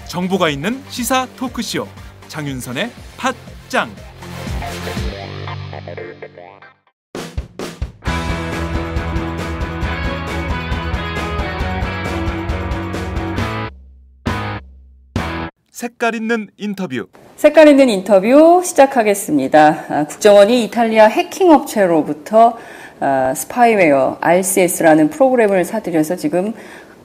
정보가 있는 시사 토크쇼 장윤선의 팟짱. 색깔 있는 인터뷰. 색깔 있는 인터뷰 시작하겠습니다. 국정원이 이탈리아 해킹 업체로부터 스파이웨어 RCS라는 프로그램을 사들여서 지금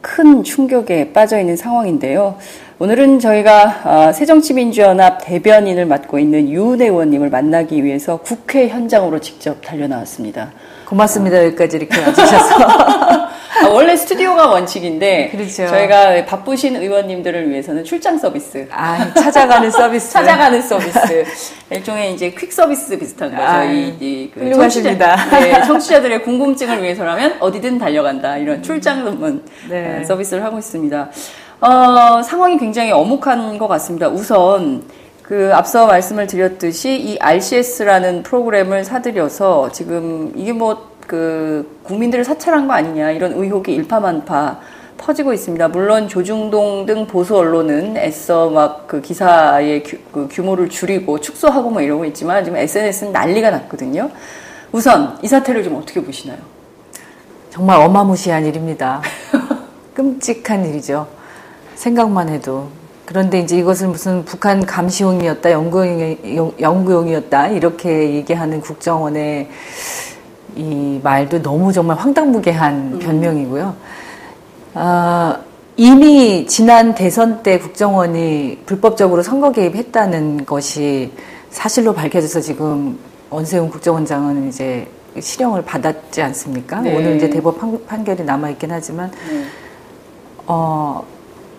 큰 충격에 빠져 있는 상황인데요. 오늘은 저희가 새정치민주연합 대변인을 맡고 있는 유은혜 의원님을 만나기 위해서 국회 현장으로 직접 달려나왔습니다. 고맙습니다. 여기까지 이렇게 와주셔서. 원래 스튜디오가 원칙인데 그렇죠. 저희가 바쁘신 의원님들을 위해서는 출장 서비스. 찾아가는 서비스. 찾아가는 서비스. 일종의 이제 퀵 서비스 비슷한 거죠. 훌륭하십니다. 청취자들의 궁금증을 위해서라면 어디든 달려간다. 이런 출장 전문 서비스를 하고 있습니다. 상황이 굉장히 엄혹한 것 같습니다. 우선 앞서 말씀을 드렸듯이 이 RCS라는 프로그램을 사들여서 지금 이게 국민들을 사찰한 거 아니냐 이런 의혹이 일파만파 퍼지고 있습니다. 물론 조중동 등 보수 언론은 애써 기사의 규모를 줄이고 축소하고 뭐 이러고 있지만 지금 SNS는 난리가 났거든요. 우선 이 사태를 좀 어떻게 보시나요? 정말 어마무시한 일입니다. 끔찍한 일이죠. 생각만 해도. 그런데 이제 이것을 무슨 북한 감시용이었다, 연구용이었다 이렇게 얘기하는 국정원의 이 말도 너무 정말 황당무계한 변명이고요. 이미 지난 대선 때 국정원이 불법적으로 선거 개입했다는 것이 사실로 밝혀져서 지금 원세훈 국정원장은 이제 실형을 받았지 않습니까? 네. 오늘 이제 대법 판결이 남아있긴 하지만,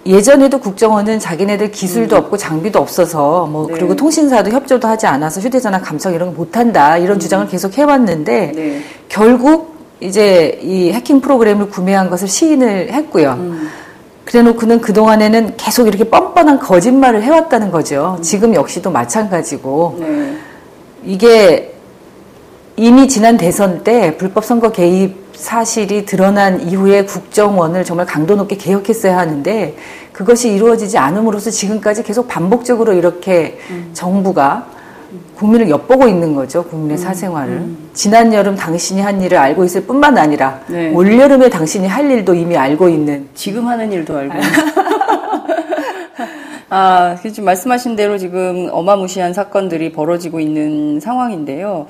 예전에도 국정원은 자기네들 기술도 없고 장비도 없어서 그리고 통신사도 협조도 하지 않아서 휴대전화 감청 이런 거 못한다 이런 주장을 계속 해왔는데 결국 이제 이 해킹 프로그램을 구매한 것을 시인을 했고요. 그래놓고는 그동안에는 계속 이렇게 뻔뻔한 거짓말을 해왔다는 거죠. 지금 역시도 마찬가지고 이게 이미 지난 대선 때 불법 선거 개입 사실이 드러난 이후에 국정원을 정말 강도 높게 개혁했어야 하는데 그것이 이루어지지 않음으로써 지금까지 계속 반복적으로 이렇게 정부가 국민을 엿보고 있는 거죠. 국민의 사생활을. 지난 여름 당신이 한 일을 알고 있을 뿐만 아니라 올여름에 당신이 할 일도 이미 알고 있는. 지금 하는 일도 알고 있는. 지금 말씀하신 대로 지금 어마무시한 사건들이 벌어지고 있는 상황인데요.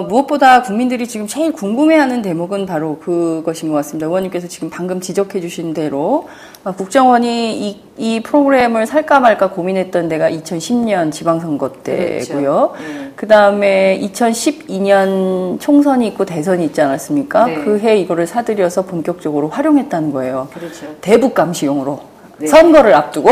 무엇보다 국민들이 지금 제일 궁금해하는 대목은 바로 그것인 것 같습니다. 의원님께서 지금 방금 지적해 주신 대로 국정원이 이 프로그램을 살까 말까 고민했던 데가 2010년 지방선거 때고요. 그 다음에 2012년 총선이 있고 대선이 있지 않았습니까? 그해 이거를 사들여서 본격적으로 활용했다는 거예요. 그렇죠. 대북 감시용으로. 선거를 앞두고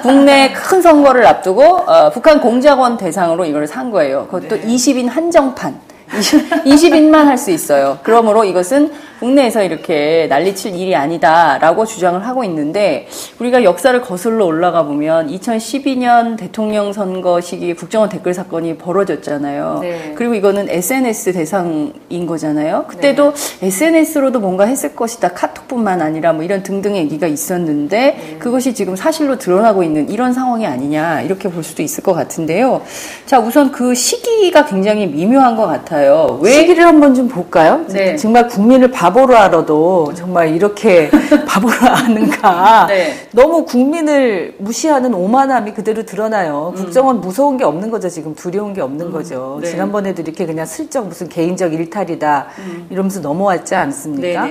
국내 큰 선거를 앞두고 북한 공작원 대상으로 이걸 산 거예요. 그것도 20인 한정판. 20인만 할 수 있어요. 그러므로 이것은 국내에서 이렇게 난리칠 일이 아니다라고 주장을 하고 있는데 우리가 역사를 거슬러 올라가 보면 2012년 대통령 선거 시기에 국정원 댓글 사건이 벌어졌잖아요. 그리고 이거는 SNS 대상인 거잖아요. 그때도 SNS로도 뭔가 했을 것이다. 카톡뿐만 아니라 뭐 이런 등등의 얘기가 있었는데 그것이 지금 사실로 드러나고 있는 이런 상황이 아니냐 이렇게 볼 수도 있을 것 같은데요. 자, 우선 그 시기가 굉장히 미묘한 것 같아요. 왜 시기를 한번 좀 볼까요? 네. 정말 국민을 바보로 알아도 정말 이렇게 바보로 아는가. 너무 국민을 무시하는 오만함이 그대로 드러나요. 국정원 무서운 게 없는 거죠. 지금 두려운 게 없는 거죠. 지난번에도 이렇게 그냥 슬쩍 무슨 개인적 일탈이다 이러면서 넘어왔지 않습니까?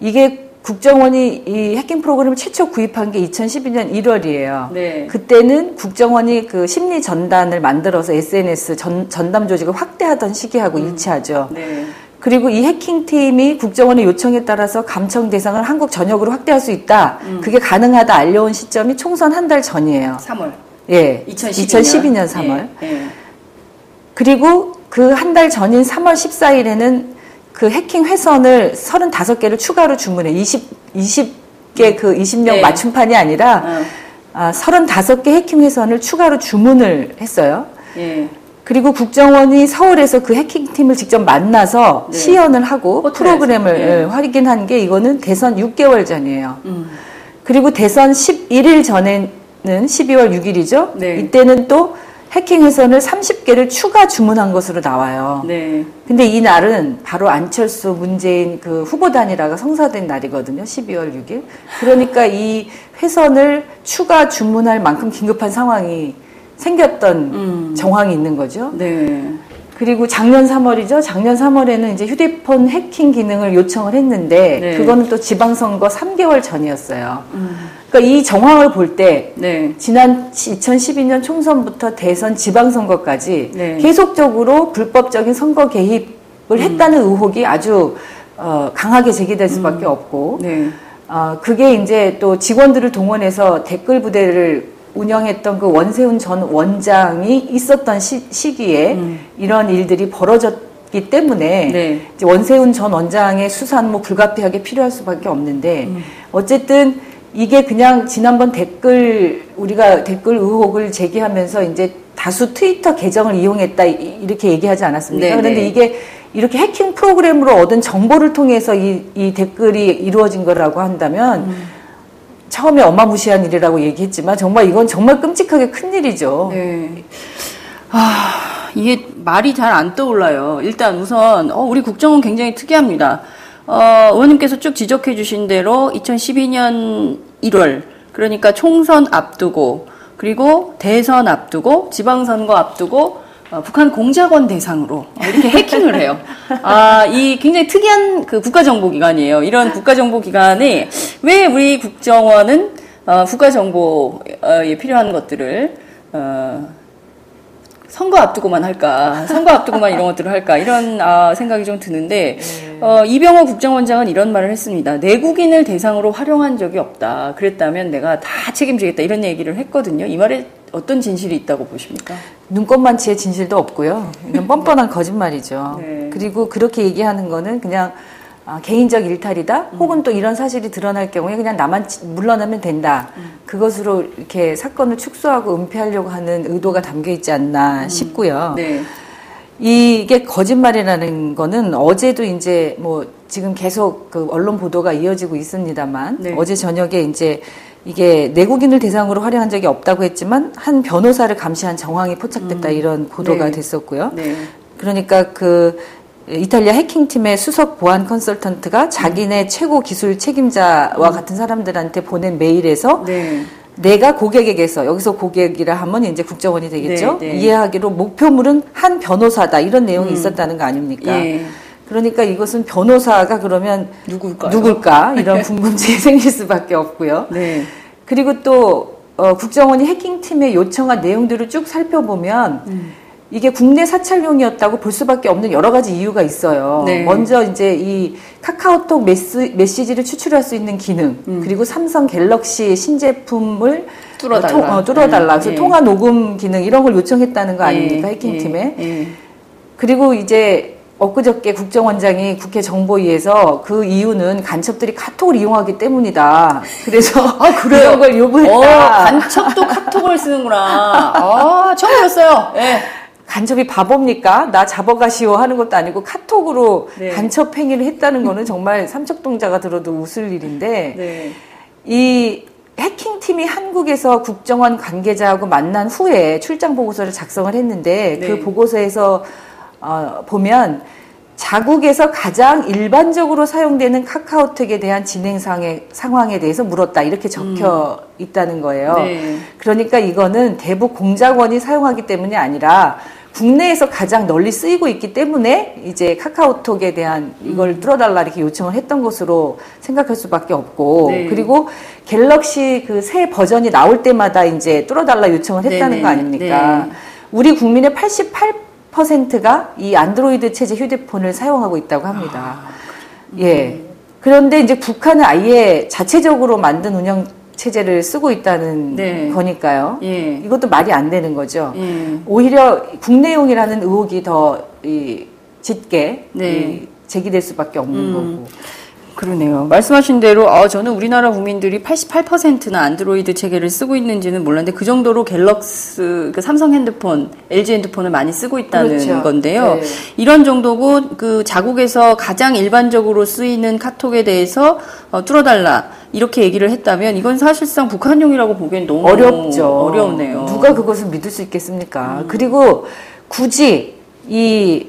이게 국정원이 이 해킹 프로그램을 최초 구입한 게 2012년 1월이에요. 그때는 국정원이 그 심리 전단을 만들어서 SNS 전담 조직을 확대하던 시기하고 일치하죠. 그리고 이 해킹팀이 국정원의 요청에 따라서 감청 대상을 한국 전역으로 확대할 수 있다. 그게 가능하다 알려온 시점이 총선 한 달 전이에요. 3월. 2012년 3월. 그리고 그 한 달 전인 3월 14일에는 그 해킹 회선을 35개를 추가로 주문해. 20개 그 20명 맞춤판이 아니라 35개 해킹 회선을 추가로 주문을 했어요. 예. 그리고 국정원이 서울에서 그 해킹팀을 직접 만나서 네. 시연을 하고 호텔에서. 프로그램을 예. 확인한 게 이거는 대선 6개월 전이에요. 그리고 대선 11일 전에는 12월 6일이죠. 네. 이때는 또 해킹 회선을 30개를 추가 주문한 것으로 나와요. 네. 근데 이 날은 바로 안철수, 문재인 그 후보 단일화가 성사된 날이거든요. 12월 6일. 그러니까 이 회선을 추가 주문할 만큼 긴급한 상황이 생겼던 정황이 있는 거죠. 네. 그리고 작년 3월이죠. 작년 3월에는 이제 휴대폰 해킹 기능을 요청을 했는데 네. 그거는 또 지방선거 3개월 전이었어요. 그러니까 이 정황을 볼 때 네. 지난 2012년 총선부터 대선 지방선거까지 네. 계속적으로 불법적인 선거 개입을 했다는 의혹이 아주 강하게 제기될 수밖에 없고 네. 그게 이제 또 직원들을 동원해서 댓글 부대를 운영했던 그 원세훈 전 원장이 있었던 시기에 이런 일들이 벌어졌기 때문에 네. 이제 원세훈 전 원장의 수사는 뭐 불가피하게 필요할 수밖에 없는데 어쨌든 이게 그냥 지난번 우리가 댓글 의혹을 제기하면서 이제 다수 트위터 계정을 이용했다 이렇게 얘기하지 않았습니까? 네, 그런데 네. 이게 이렇게 해킹 프로그램으로 얻은 정보를 통해서 이 댓글이 이루어진 거라고 한다면 처음에 어마무시한 일이라고 얘기했지만 정말 이건 정말 끔찍하게 큰 일이죠. 네. 이게 말이 잘 안 떠올라요. 일단 우선 우리 국정원 굉장히 특이합니다. 의원님께서 쭉 지적해 주신 대로 2012년 1월 그러니까 총선 앞두고 그리고 대선 앞두고 지방선거 앞두고 북한 공작원 대상으로 이렇게 해킹을 해요. 이 굉장히 특이한 그 국가정보기관이에요. 이런 국가정보기관이 왜 우리 국정원은 국가정보에 필요한 것들을 선거 앞두고만 할까, 선거 앞두고만 이런 것들을 할까, 이런 생각이 좀 드는데, 이병호 국정원장은 이런 말을 했습니다. 내국인을 대상으로 활용한 적이 없다. 그랬다면 내가 다 책임지겠다. 이런 얘기를 했거든요. 이 말에 어떤 진실이 있다고 보십니까? 눈꽃만치의 진실도 없고요. 이건 뻔뻔한 거짓말이죠. 네. 그리고 그렇게 얘기하는 거는 그냥 개인적 일탈이다. 혹은 또 이런 사실이 드러날 경우에 그냥 나만 물러나면 된다. 그것으로 이렇게 사건을 축소하고 은폐하려고 하는 의도가 담겨 있지 않나 싶고요. 네. 이게 거짓말이라는 거는 어제도 이제 뭐 지금 계속 그 언론 보도가 이어지고 있습니다만 네. 어제 저녁에 이제 이게 내국인을 대상으로 활용한 적이 없다고 했지만 한 변호사를 감시한 정황이 포착됐다 이런 보도가 네. 됐었고요. 네. 그러니까 그 이탈리아 해킹팀의 수석 보안 컨설턴트가 자기네 최고 기술 책임자와 같은 사람들한테 보낸 메일에서 네. 내가 고객에게서 여기서 고객이라 하면 이제 국정원이 되겠죠. 네, 네. 이해하기로 목표물은 한 변호사다 이런 내용이 있었다는 거 아닙니까? 예. 그러니까 이것은 변호사가 그러면 누굴까 이런 궁금증이 생길 수밖에 없고요. 네. 그리고 또 국정원이 해킹팀에 요청한 내용들을 쭉 살펴보면 이게 국내 사찰용이었다고 볼 수밖에 없는 여러 가지 이유가 있어요. 네. 먼저 이제 이 카카오톡 메시지를 추출할 수 있는 기능, 그리고 삼성 갤럭시 신제품을 뚫어달라. 그래서 예. 통화 녹음 기능 이런 걸 요청했다는 거 아닙니까? 해킹팀에. 예. 그리고 이제 엊그저께 국정원장이 국회 정보위에서 그 이유는 간첩들이 카톡을 이용하기 때문이다. 그래서 그래요? 이런 걸 요구했다. 간첩도 카톡을 쓰는구나. 처음 들었어요. 예. 간첩이 바보입니까? 나 잡아가시오 하는 것도 아니고 카톡으로 네. 간첩 행위를 했다는 거는 정말 삼척동자가 들어도 웃을 일인데 네. 이 해킹팀이 한국에서 국정원 관계자하고 만난 후에 출장 보고서를 작성을 했는데 네. 그 보고서에서 보면 자국에서 가장 일반적으로 사용되는 카카오톡에 대한 진행 상황에 대해서 물었다 이렇게 적혀 있다는 거예요. 네. 그러니까 이거는 대북 공작원이 사용하기 때문이 아니라 국내에서 가장 널리 쓰이고 있기 때문에 이제 카카오톡에 대한 이걸 뚫어달라 이렇게 요청을 했던 것으로 생각할 수밖에 없고 네. 그리고 갤럭시 그 새 버전이 나올 때마다 이제 뚫어달라 요청을 했다는 네네. 거 아닙니까? 네. 우리 국민의 88%가 이 안드로이드 체제 휴대폰을 사용하고 있다고 합니다. 예. 그런데 이제 북한은 아예 자체적으로 만든 운영 체제를 쓰고 있다는 네. 거니까요. 예. 이것도 말이 안 되는 거죠. 예. 오히려 국내용이라는 의혹이 더 짙게 네. 제기될 수밖에 없는 거고. 그러네요. 말씀하신 대로 저는 우리나라 국민들이 88%나 안드로이드 체계를 쓰고 있는지는 몰랐는데 그 정도로 갤럭시, 그 삼성 핸드폰, LG 핸드폰을 많이 쓰고 있다는 그렇죠. 건데요. 네. 이런 정도고 그 자국에서 가장 일반적으로 쓰이는 카톡에 대해서 뚫어달라 이렇게 얘기를 했다면 이건 사실상 북한용이라고 보기엔 너무 어렵죠. 어려우네요. 누가 그것을 믿을 수 있겠습니까? 그리고 굳이 이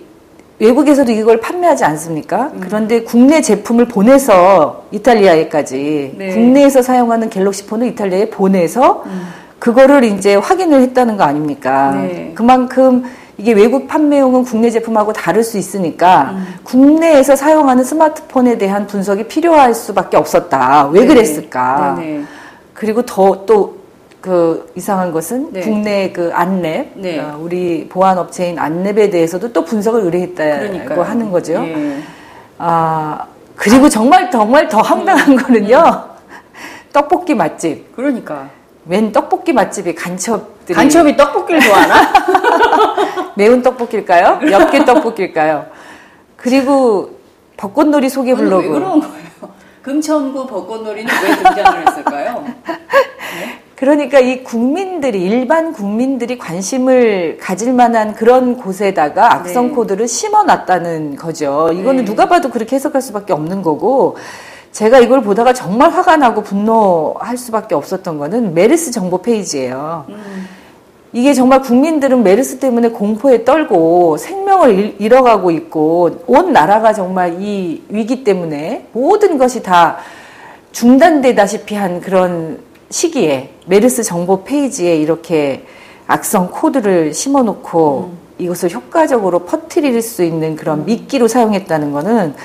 외국에서도 이걸 판매하지 않습니까? 그런데 국내 제품을 보내서 이탈리아에까지 네. 국내에서 사용하는 갤럭시 폰을 이탈리아에 보내서 그거를 이제 확인을 했다는 거 아닙니까? 네. 그만큼 이게 외국 판매용은 국내 제품하고 다를 수 있으니까 국내에서 사용하는 스마트폰에 대한 분석이 필요할 수밖에 없었다. 왜 네. 그랬을까? 네네. 그리고 또 그 이상한 것은 네. 국내 그 안랩, 네. 우리 보안 업체인 안랩에 대해서도 또 분석을 의뢰했다고 그러니까요. 하는 거죠. 예. 그리고 정말 더 황당한 거는요. 떡볶이 맛집. 그러니까 웬 떡볶이 맛집이 간첩들이 간첩이 떡볶이를 좋아하나? 매운 떡볶이일까요? 엽기 떡볶이일까요? 그리고 벚꽃놀이 소개 왜 블로그. 그런 거예요? 금천구 벚꽃놀이는 왜 등장을 했을까요? 그러니까 이 국민들이 일반 국민들이 관심을 가질 만한 그런 곳에다가 악성 네. 코드를 심어놨다는 거죠. 이거는 네. 누가 봐도 그렇게 해석할 수밖에 없는 거고 제가 이걸 보다가 정말 화가 나고 분노할 수밖에 없었던 거는 메르스 정보 페이지예요. 이게 정말 국민들은 메르스 때문에 공포에 떨고 생명을 잃어가고 있고 온 나라가 정말 이 위기 때문에 모든 것이 다 중단되다시피 한 그런 시기에 메르스 정보 페이지에 이렇게 악성 코드를 심어놓고 이것을 효과적으로 퍼뜨릴 수 있는 그런 미끼로 사용했다는 거는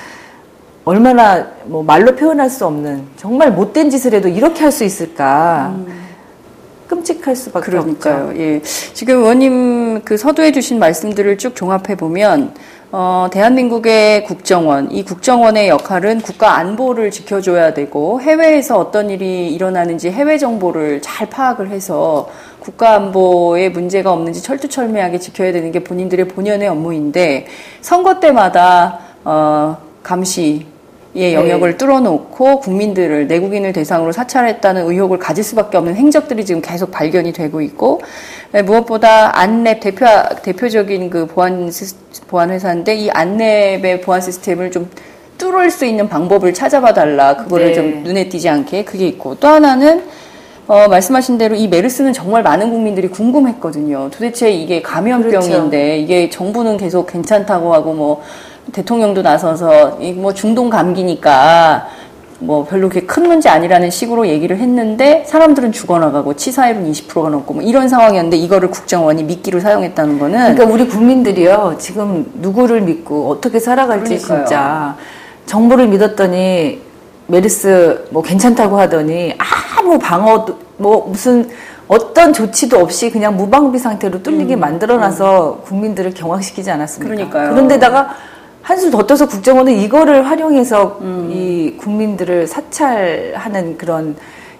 얼마나 뭐 말로 표현할 수 없는 정말 못된 짓을 해도 이렇게 할 수 있을까 끔찍할 수밖에 그러니까요. 없죠. 예. 지금 의원님 그 서두에 주신 말씀들을 쭉 종합해 보면 대한민국의 국정원, 이 국정원의 역할은 국가 안보를 지켜줘야 되고 해외에서 어떤 일이 일어나는지 해외 정보를 잘 파악을 해서 국가 안보에 문제가 없는지 철두철미하게 지켜야 되는 게 본인들의 본연의 업무인데 선거 때마다 감시의 영역을 뚫어놓고 국민들을 내국인을 대상으로 사찰했다는 의혹을 가질 수밖에 없는 행적들이 지금 계속 발견이 되고 있고 무엇보다 안랩 대표적인 그 보안 회사인데 이 안랩의 보안 시스템을 좀 뚫을 수 있는 방법을 찾아봐 달라 그거를 네. 좀 눈에 띄지 않게 그게 있고 또 하나는 말씀하신 대로 이 메르스는 정말 많은 국민들이 궁금했거든요. 도대체 이게 감염병인데 그렇죠. 이게 정부는 계속 괜찮다고 하고 뭐 대통령도 나서서 뭐 중동 감기니까 뭐 별로 그렇게 큰 문제 아니라는 식으로 얘기를 했는데 사람들은 죽어나가고 치사율은 20%가 넘고 뭐 이런 상황이었는데 이거를 국정원이 미끼로 사용했다는 거는 그러니까 우리 국민들이요 지금 누구를 믿고 어떻게 살아갈지 그러니까요. 진짜 정보를 믿었더니 메르스 뭐 괜찮다고 하더니 아무 방어도 뭐 무슨 어떤 조치도 없이 그냥 무방비 상태로 뚫리게 만들어놔서 국민들을 경황시키지 않았습니까? 그러니까요. 그런데다가 한술 더 떠서 국정원은 이거를 활용해서 이 국민들을 사찰하는 그런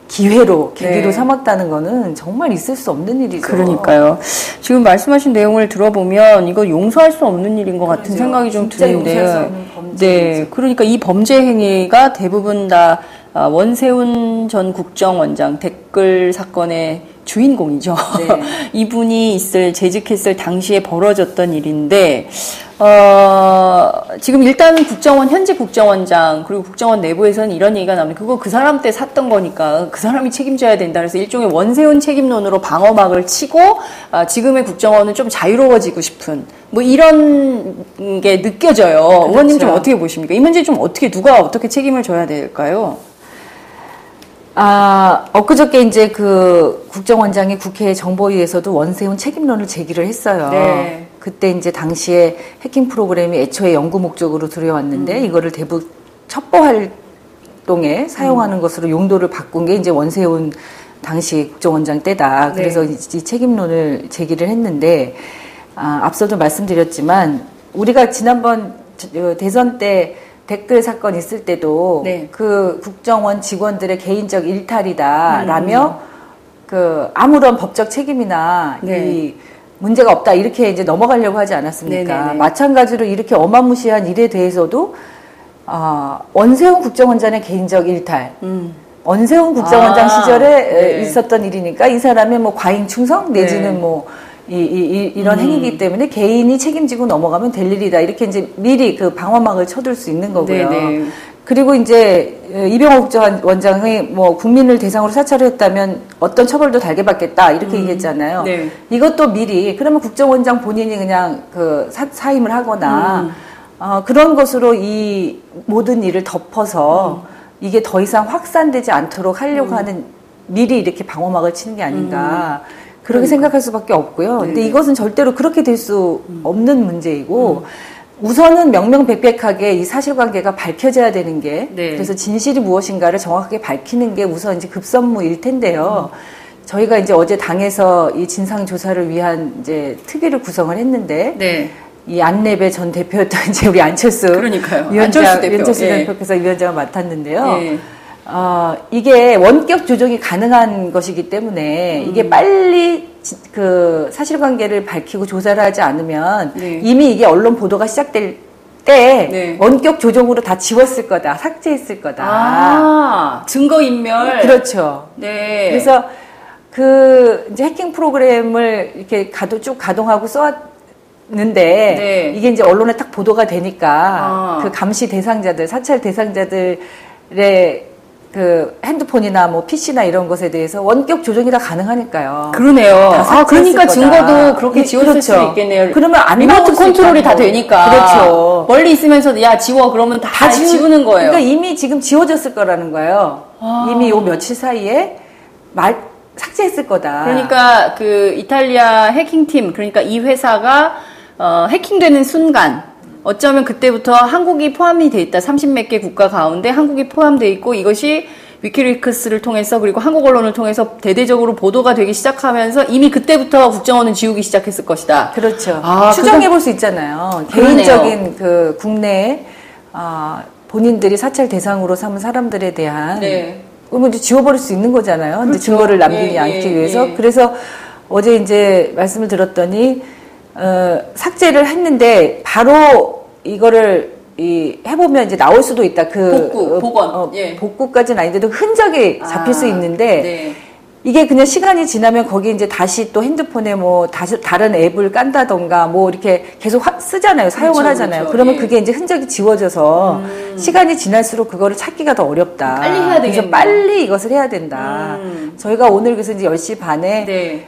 계기로 네. 삼았다는 거는 정말 있을 수 없는 일이죠. 그러니까요. 지금 말씀하신 내용을 들어보면 이거 용서할 수 없는 일인 것 같은 그렇죠. 생각이 좀 진짜 용서할 수 드는데요. 없는 범죄이죠. 네, 그러니까 이 범죄 행위가 대부분 다 원세훈 전 국정원장 댓글 사건의 주인공이죠. 네. 이분이 재직했을 당시에 벌어졌던 일인데 지금 일단 현재 국정원장 그리고 국정원 내부에서는 이런 얘기가 나오는데 그거 그 사람 때 샀던 거니까 그 사람이 책임져야 된다. 그래서 일종의 원세훈 책임론으로 방어막을 치고 지금의 국정원은 좀 자유로워지고 싶은 뭐 이런 게 느껴져요. 그렇죠. 의원님 좀 어떻게 보십니까? 이 문제 좀 누가 어떻게 책임을 져야 될까요? 엊그저께 이제 그 국정원장이 국회 정보위에서도 원세훈 책임론을 제기를 했어요. 네. 그때 이제 당시에 해킹 프로그램이 애초에 연구 목적으로 들여왔는데 이거를 대북 첩보 활동에 사용하는 것으로 용도를 바꾼 게 이제 원세훈 당시 국정원장 때다. 그래서 네. 이 책임론을 제기를 했는데 앞서도 말씀드렸지만 우리가 지난번 대선 때 댓글 사건 있을 때도 네. 그 국정원 직원들의 개인적 일탈이다라며 그 아무런 법적 책임이나 네. 이 문제가 없다 이렇게 이제 넘어가려고 하지 않았습니까? 네네네. 마찬가지로 이렇게 어마무시한 일에 대해서도 원세훈 국정원장의 개인적 일탈. 원세훈 국정원장 시절에 있었던 일이니까 이 사람의 뭐 과잉 충성 내지는 뭐 이런 행위이기 때문에 개인이 책임지고 넘어가면 될 일이다. 이렇게 이제 미리 그 방어막을 쳐둘 수 있는 거고요. 네네. 그리고 이제 이병호 국정원장이 뭐 국민을 대상으로 사찰을 했다면 어떤 처벌도 달게 받겠다 이렇게 얘기했잖아요. 네. 이것도 미리 그러면 국정원장 본인이 그냥 그 사임을 하거나 그런 것으로 이 모든 일을 덮어서 이게 더 이상 확산되지 않도록 하려고 하는 미리 이렇게 방어막을 치는 게 아닌가 그렇게 생각할 수밖에 없고요. 근데 이것은 절대로 그렇게 될 수 없는 문제이고 우선은 명명백백하게 이 사실관계가 밝혀져야 되는 게 그래서 진실이 무엇인가를 정확하게 밝히는 게 우선 이제 급선무일 텐데요. 저희가 이제 어제 당에서 이 진상조사를 위한 이제 특위를 구성을 했는데 이 안랩의 전 대표였던 이제 우리 안철수 대표께서 위원장을 맡았는데요. 이게 원격 조정이 가능한 것이기 때문에 이게 빨리 그 사실관계를 밝히고 조사를 하지 않으면 이미 이게 언론 보도가 시작될 때 원격 조정으로 다 지웠을 거다, 삭제했을 거다. 증거인멸. 그렇죠. 네. 그래서 그 이제 해킹 프로그램을 이렇게 쭉 가동하고 썼는데 이게 이제 언론에 딱 보도가 되니까 그 감시 대상자들, 사찰 대상자들의 그 핸드폰이나 뭐 PC나 이런 것에 대해서 원격 조정이 다 가능하니까요. 그러네요. 그러니까 증거도 그렇게 지웠을 수 있겠네요. 그러면 안 리모트 컨트롤이 다 되니까. 그렇죠. 멀리 있으면서도 야 지워 그러면 다 지우는 거예요. 그러니까 이미 지금 지워졌을 거라는 거예요. 이미 요 며칠 사이에 삭제했을 거다. 그러니까 그 이탈리아 해킹팀 그러니까 이 회사가 해킹되는 순간 어쩌면 그때부터 한국이 포함이 돼 있다. 30몇 개 국가 가운데 한국이 포함돼 있고 이것이 위키리크스를 통해서 그리고 한국 언론을 통해서 대대적으로 보도가 되기 시작하면서 이미 그때부터 국정원은 지우기 시작했을 것이다. 그렇죠. 추정해 볼 수 있잖아요. 개인적인 그 국내에 본인들이 사찰 대상으로 삼은 사람들에 대한 그러면 이제 지워버릴 수 있는 거잖아요. 그렇죠. 이제 증거를 남기지 않기 위해서. 그래서 어제 이제 말씀을 들었더니 삭제를 했는데 바로 이거를 해보면 이제 나올 수도 있다. 복원. 복구까지는 아닌데도 흔적이 잡힐 수 있는데 이게 그냥 시간이 지나면 거기 이제 다시 또 핸드폰에 뭐 다른 앱을 깐다던가 뭐 이렇게 계속 쓰잖아요. 사용을 하잖아요. 그러면 그게 이제 흔적이 지워져서 시간이 지날수록 그거를 찾기가 더 어렵다. 빨리 해야 되겠네요. 그래서 빨리 이것을 해야 된다. 저희가 오늘 그래서 이제 10시 반에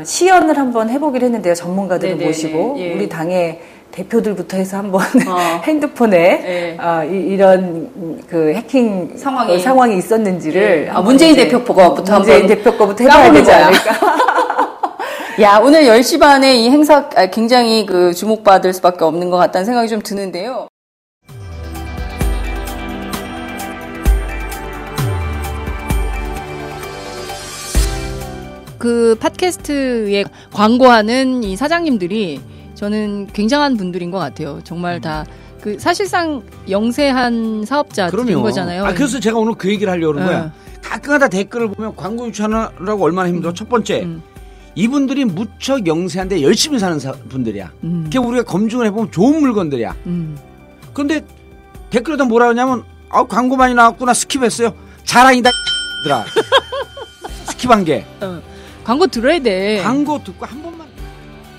시연을 한번 해보기로 했는데요. 전문가들을 모시고 우리 당의 대표들부터 해서 한번 핸드폰에 이런 그 해킹 상황이 있었는지를 문재인 대표 거부터 해봐야 되지 않을까. 야, 오늘 10시 반에 이 행사 굉장히 그 주목받을 수밖에 없는 것 같다는 생각이 좀 드는데요. 그 팟캐스트에 광고하는 이 사장님들이 저는 굉장한 분들인 것 같아요. 정말 다 그 사실상 영세한 사업자들인 거잖아요. 그래서 제가 오늘 그 얘기를 하려고 그러는 거야. 가끔가다 댓글을 보면 광고 유치하느라고 얼마나 힘들어. 첫 번째, 이분들이 무척 영세한데 열심히 사는 분들이야. 그게 우리가 검증을 해보면 좋은 물건들이야. 그런데 댓글에다 뭐라 하냐면 광고 많이 나왔구나 스킵했어요. 자랑이다 들아. 스킵한 게. 광고 들어야 돼. 광고 듣고 한 번만.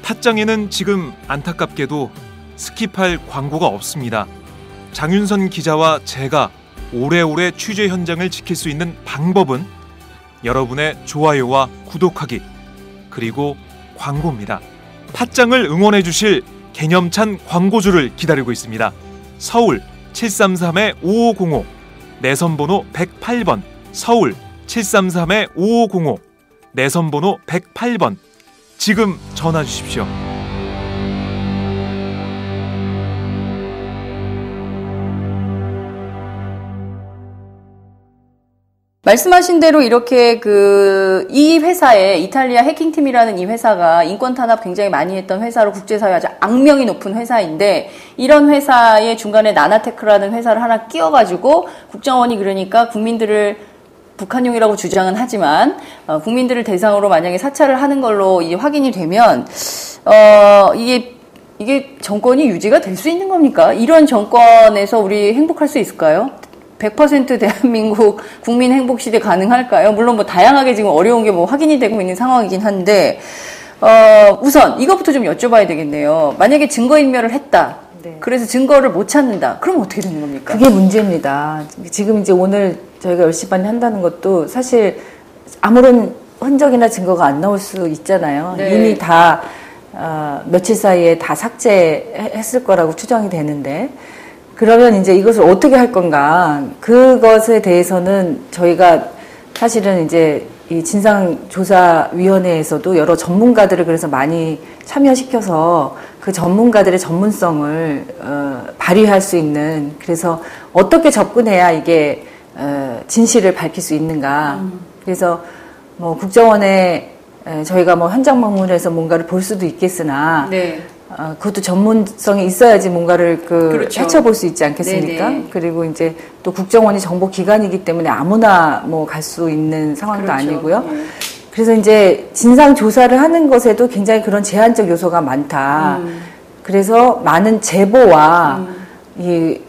팟짱에는 지금 안타깝게도 스킵할 광고가 없습니다. 장윤선 기자와 제가 오래오래 취재 현장을 지킬 수 있는 방법은 여러분의 좋아요와 구독하기 그리고 광고입니다. 팟짱을 응원해 주실 개념찬 광고주를 기다리고 있습니다. 서울 733-5505 내선번호 108번 서울 733-5505 내선번호 108번 지금 전화 주십시오. 말씀하신 대로 이렇게 이 회사에 이탈리아 해킹팀이라는 이 회사가 인권 탄압 굉장히 많이 했던 회사로 국제사회 아주 악명이 높은 회사인데 이런 회사의 중간에 나나테크라는 회사를 하나 끼워가지고 국정원이 그러니까 국민들을 북한용이라고 주장은 하지만 국민들을 대상으로 만약에 사찰을 하는 걸로 이제 확인이 되면 이게 이게 정권이 유지가 될 수 있는 겁니까? 이런 정권에서 우리 행복할 수 있을까요? 100% 대한민국 국민 행복 시대 가능할까요? 물론 뭐 다양하게 지금 어려운 게 뭐 확인이 되고 있는 상황이긴 한데, 우선 이것부터 좀 여쭤봐야 되겠네요. 만약에 증거인멸을 했다. 네. 그래서 증거를 못 찾는다. 그럼 어떻게 되는 겁니까? 그게 문제입니다. 지금 이제 오늘 저희가 10시 반에 한다는 것도 사실 아무런 흔적이나 증거가 안 나올 수 있잖아요. 네. 이미 다 며칠 사이에 다 삭제했을 거라고 추정이 되는데, 그러면 이제 이것을 어떻게 할 건가? 그것에 대해서는 저희가 사실은 이제 이 진상조사위원회에서도 여러 전문가들을 그래서 많이 참여시켜서 그 전문가들의 전문성을 발휘할 수 있는, 그래서 어떻게 접근해야 이게 진실을 밝힐 수 있는가. 그래서 뭐 국정원에 저희가 뭐 현장 방문해서 뭔가를 볼 수도 있겠으나, 네. 그것도 전문성이 있어야지 뭔가를 그렇죠. 헤쳐볼 수 있지 않겠습니까? 네네. 그리고 이제 또 국정원이 정보기관이기 때문에 아무나 뭐 갈 수 있는 상황도 그렇죠. 아니고요. 네. 그래서 이제 진상조사를 하는 것에도 굉장히 그런 제한적 요소가 많다. 그래서 많은 제보와 이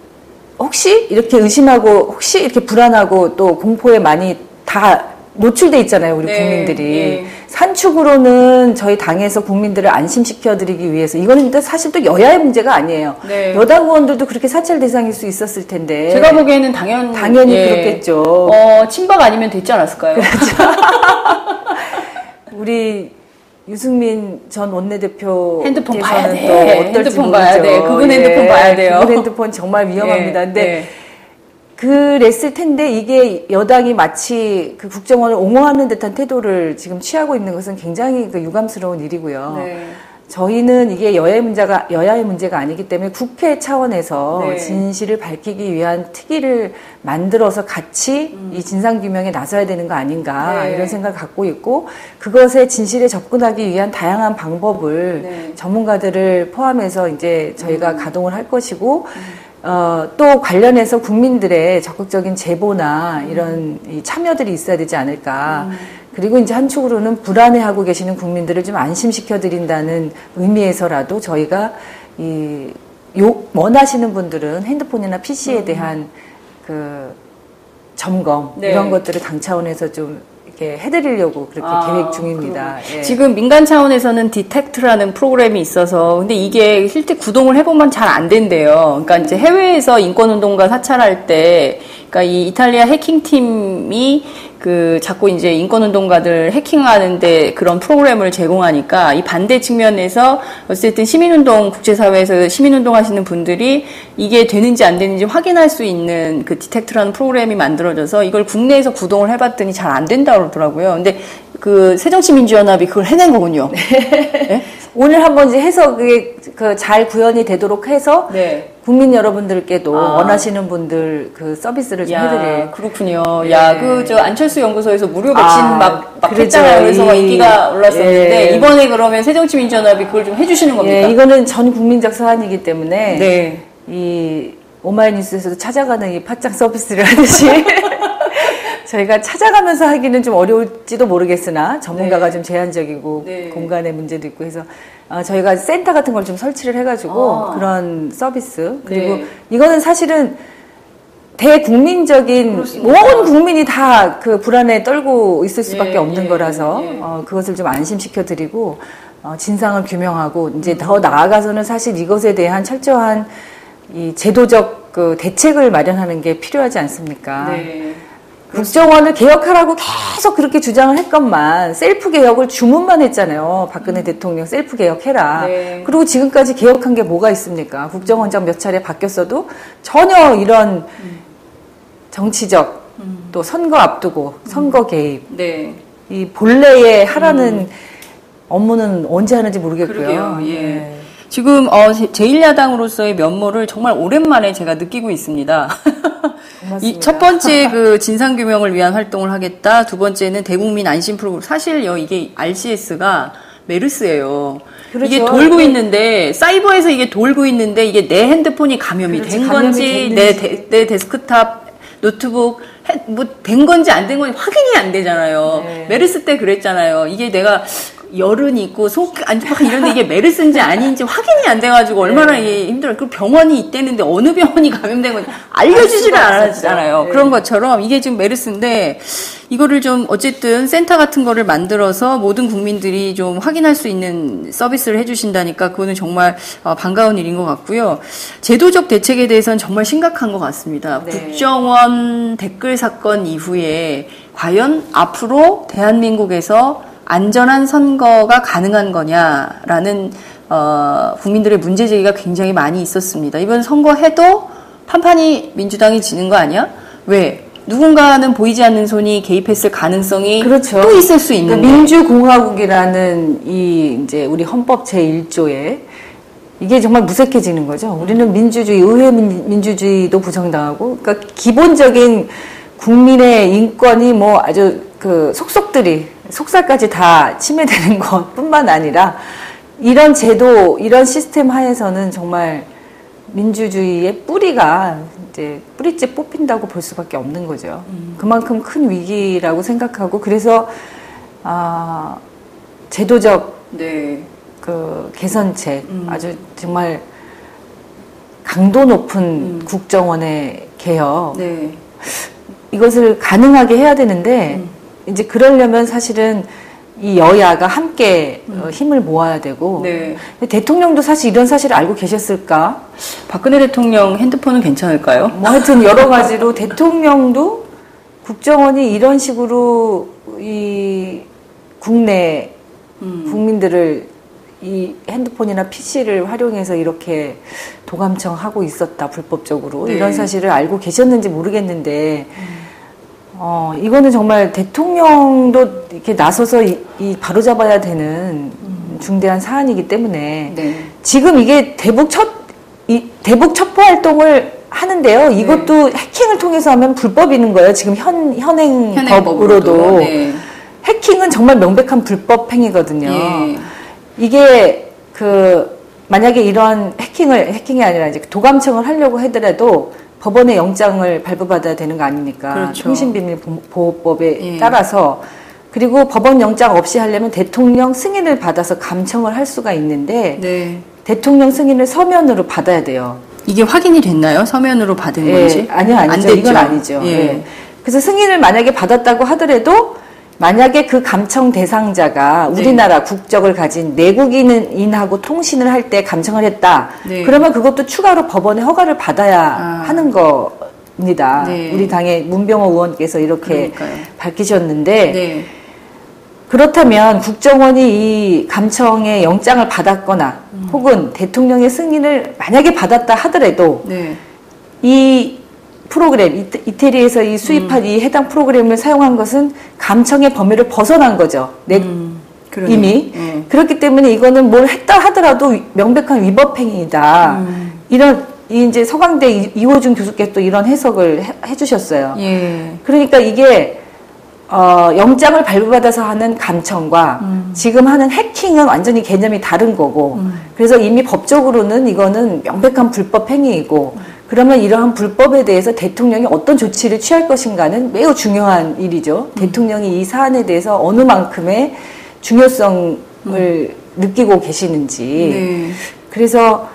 혹시 이렇게 의심하고 혹시 이렇게 불안하고 또 공포에 많이 다 노출돼 있잖아요, 우리 네, 국민들이. 네. 산축으로는 저희 당에서 국민들을 안심시켜드리기 위해서, 이거는 사실 또 여야의 문제가 아니에요. 네. 여당 의원들도 그렇게 사찰 대상일 수 있었을 텐데. 제가 보기에는 당연히 예. 그렇겠죠. 친박 아니면 됐지 않았을까요? 우리 유승민 전 원내대표 핸드폰 봐야 돼. 또 어떨지 핸드폰 모르죠. 봐야 돼. 그분 핸드폰 봐야 돼요. 그분 핸드폰 정말 위험합니다. 예, 근데 예. 그랬을 텐데 이게 여당이 마치 그 국정원을 옹호하는 듯한 태도를 지금 취하고 있는 것은 굉장히 유감스러운 일이고요. 네. 저희는 이게 여야의 문제가 아니기 때문에 국회 차원에서 네. 진실을 밝히기 위한 특위를 만들어서 같이 이 진상규명에 나서야 되는 거 아닌가, 네. 이런 생각을 갖고 있고, 그것에 진실에 접근하기 위한 다양한 방법을 네. 전문가들을 포함해서 이제 저희가 가동을 할 것이고, 또 관련해서 국민들의 적극적인 제보나 이런 이 참여들이 있어야 되지 않을까. 그리고 이제 한쪽으로는 불안해하고 계시는 국민들을 좀 안심시켜드린다는 의미에서라도 저희가 원하시는 분들은 핸드폰이나 PC에 대한 그 점검, 네. 이런 것들을 당 차원에서 좀 이렇게 해드리려고 그렇게 계획 중입니다. 예. 지금 민간 차원에서는 디텍트라는 프로그램이 있어서, 근데 이게 실제 구동을 해보면 잘 안 된대요. 그러니까 이제 해외에서 인권운동가 사찰할 때, 그러니까 이 이탈리아 해킹팀이 자꾸 이제 인권운동가들 해킹하는데 그런 프로그램을 제공하니까, 이 반대 측면에서 어쨌든 시민운동, 국제사회에서 시민운동 하시는 분들이 이게 되는지 안 되는지 확인할 수 있는 그 디텍트라는 프로그램이 만들어져서 이걸 국내에서 구동을 해봤더니 잘 안 된다고 그러더라고요. 근데 새정치민주연합이 그걸 해낸 거군요. 네? 오늘 한번 이제 해서 그게 잘 구현이 되도록 해서 네. 국민 여러분들께도 원하시는 분들 그 서비스를 좀 해드릴. 그렇군요. 예. 야, 안철수 연구소에서 무료 백신 막 그렇죠. 했잖아요. 그래서 막 인기가 올랐었는데, 예. 이번에 그러면 새정치민주연합이 그걸 좀 해주시는 겁니까? 예, 이거는 전 국민적 사안이기 때문에 네. 이 오마이뉴스에서도 찾아가는 이 팟짱 서비스를 하듯이 저희가 찾아가면서 하기는 좀 어려울지도 모르겠으나 전문가가 네. 좀 제한적이고 네. 공간의 문제도 있고 해서 저희가 센터 같은 걸 좀 설치를 해가지고 그런 서비스, 그리고 네. 이거는 사실은 대국민적인 그렇습니다. 온 국민이 다 그 불안에 떨고 있을 수밖에 예, 없는 예, 거라서 예. 그것을 좀 안심시켜 드리고 진상을 규명하고 이제 더 나아가서는 사실 이것에 대한 철저한 이 제도적 대책을 마련하는 게 필요하지 않습니까? 네. 국정원을 개혁하라고 계속 그렇게 주장을 했건만 셀프 개혁을 주문만 했잖아요. 박근혜 대통령 셀프 개혁해라. 네. 그리고 지금까지 개혁한 게 뭐가 있습니까? 국정원장 몇 차례 바뀌었어도 전혀 이런 정치적 또 선거 앞두고 선거 개입, 네. 이 본래에 하라는 업무는 언제 하는지 모르겠고요. 그러게요. 예. 네. 지금 제1야당으로서의 면모를 정말 오랜만에 제가 느끼고 있습니다. 이 첫 번째 진상규명을 위한 활동을 하겠다. 두 번째는 대국민 안심 프로그램. 사실요, 이게 RCS가 메르스예요. 그렇죠. 이게 돌고 있는데, 사이버에서 이게 돌고 있는데, 이게 내 핸드폰이 감염이 그렇지, 된 감염이 건지, 됐는지. 내 데스크탑, 노트북, 된 건지 안 된 건지 확인이 안 되잖아요. 네. 메르스 때 그랬잖아요. 이게 내가 열은 있고 속 안 좋고 이런데 이게 메르스인지 아닌지 확인이 안 돼가지고 얼마나 이게 힘들어요. 그리고 병원이 있다는데 어느 병원이 감염된 건지 알려주지를 않았잖아요. 네. 그런 것처럼 이게 지금 메르스인데 이거를 좀 어쨌든 센터 같은 거를 만들어서 모든 국민들이 좀 확인할 수 있는 서비스를 해주신다니까 그거는 정말 반가운 일인 것 같고요. 제도적 대책에 대해서는 정말 심각한 것 같습니다. 네. 국정원 댓글 사건 이후에 과연 앞으로 대한민국에서 안전한 선거가 가능한 거냐라는 국민들의 문제제기가 굉장히 많이 있었습니다. 이번 선거해도 판판이 민주당이 지는 거 아니야? 왜? 누군가는 보이지 않는 손이 개입했을 가능성이 그렇죠. 또 있을 수 있는데. 민주공화국이라는 이제 우리 헌법 제1조에 이게 정말 무색해지는 거죠. 우리는 민주주의, 의회 민주주의도 부정당하고, 그러니까 기본적인 국민의 인권이 뭐 아주 그 속살까지 다 침해되는 것뿐만 아니라 이런 제도, 이런 시스템 하에서는 정말 민주주의의 뿌리가 이제 뿌리째 뽑힌다고 볼 수밖에 없는 거죠. 그만큼 큰 위기라고 생각하고 그래서 제도적 네. 그 개선책 아주 정말 강도 높은 국정원의 개혁 네. 이것을 가능하게 해야 되는데 이제 그러려면 사실은 이 여야가 함께 힘을 모아야 되고 네. 대통령도 사실 이런 사실을 알고 계셨을까? 박근혜 대통령 핸드폰은 괜찮을까요? 뭐 하여튼 여러 가지로 대통령도 국정원이 이런 식으로 이 국내 국민들을 이 핸드폰이나 PC를 활용해서 이렇게 도감청하고 있었다 불법적으로 네. 이런 사실을 알고 계셨는지 모르겠는데 이거는 정말 대통령도 이렇게 나서서 이 바로잡아야 되는 중대한 사안이기 때문에 네. 지금 이게 대북 첩보 활동을 하는데요. 이것도 네. 해킹을 통해서 하면 불법인 거예요. 지금 현행 법으로도. 네. 해킹은 정말 명백한 불법 행위거든요. 예. 이게 만약에 이런 해킹이 아니라 이제 도감청을 하려고 하더라도 법원의 영장을 발부받아야 되는 거 아닙니까? 그렇죠. 통신비밀보호법에 따라서 그리고 법원 영장 없이 하려면 대통령 승인을 받아서 감청을 할 수가 있는데 네. 대통령 승인을 서면으로 받아야 돼요. 이게 확인이 됐나요? 서면으로 받은 건지? 아니요. 이건 아니죠. 예. 네. 그래서 승인을 만약에 받았다고 하더라도 만약에 그 감청 대상자가 네. 우리나라 국적을 가진 내국인하고 통신을 할 때 감청을 했다. 네. 그러면 그것도 추가로 법원의 허가를 받아야 하는 겁니다. 네. 우리 당의 문병호 의원께서 이렇게 그러니까요. 밝히셨는데 네. 그렇다면 국정원이 이 감청의 영장을 받았거나 혹은 대통령의 승인을 만약에 받았다 하더라도 네. 이 프로그램, 이태리에서 이 수입한 이 해당 프로그램을 사용한 것은 감청의 범위를 벗어난 거죠. 이미. 그렇기 때문에 이거는 뭘 했다 하더라도 명백한 위법행위이다. 이제 서강대 이호준 교수께서 또 이런 해석을 해주셨어요. 예. 그러니까 이게, 영장을 발부받아서 하는 감청과 지금 하는 해킹은 완전히 개념이 다른 거고, 그래서 이미 법적으로는 이거는 명백한 불법 행위이고, 그러면 이러한 불법에 대해서 대통령이 어떤 조치를 취할 것인가는 매우 중요한 일이죠. 대통령이 이 사안에 대해서 어느 만큼의 중요성을 느끼고 계시는지. 네. 그래서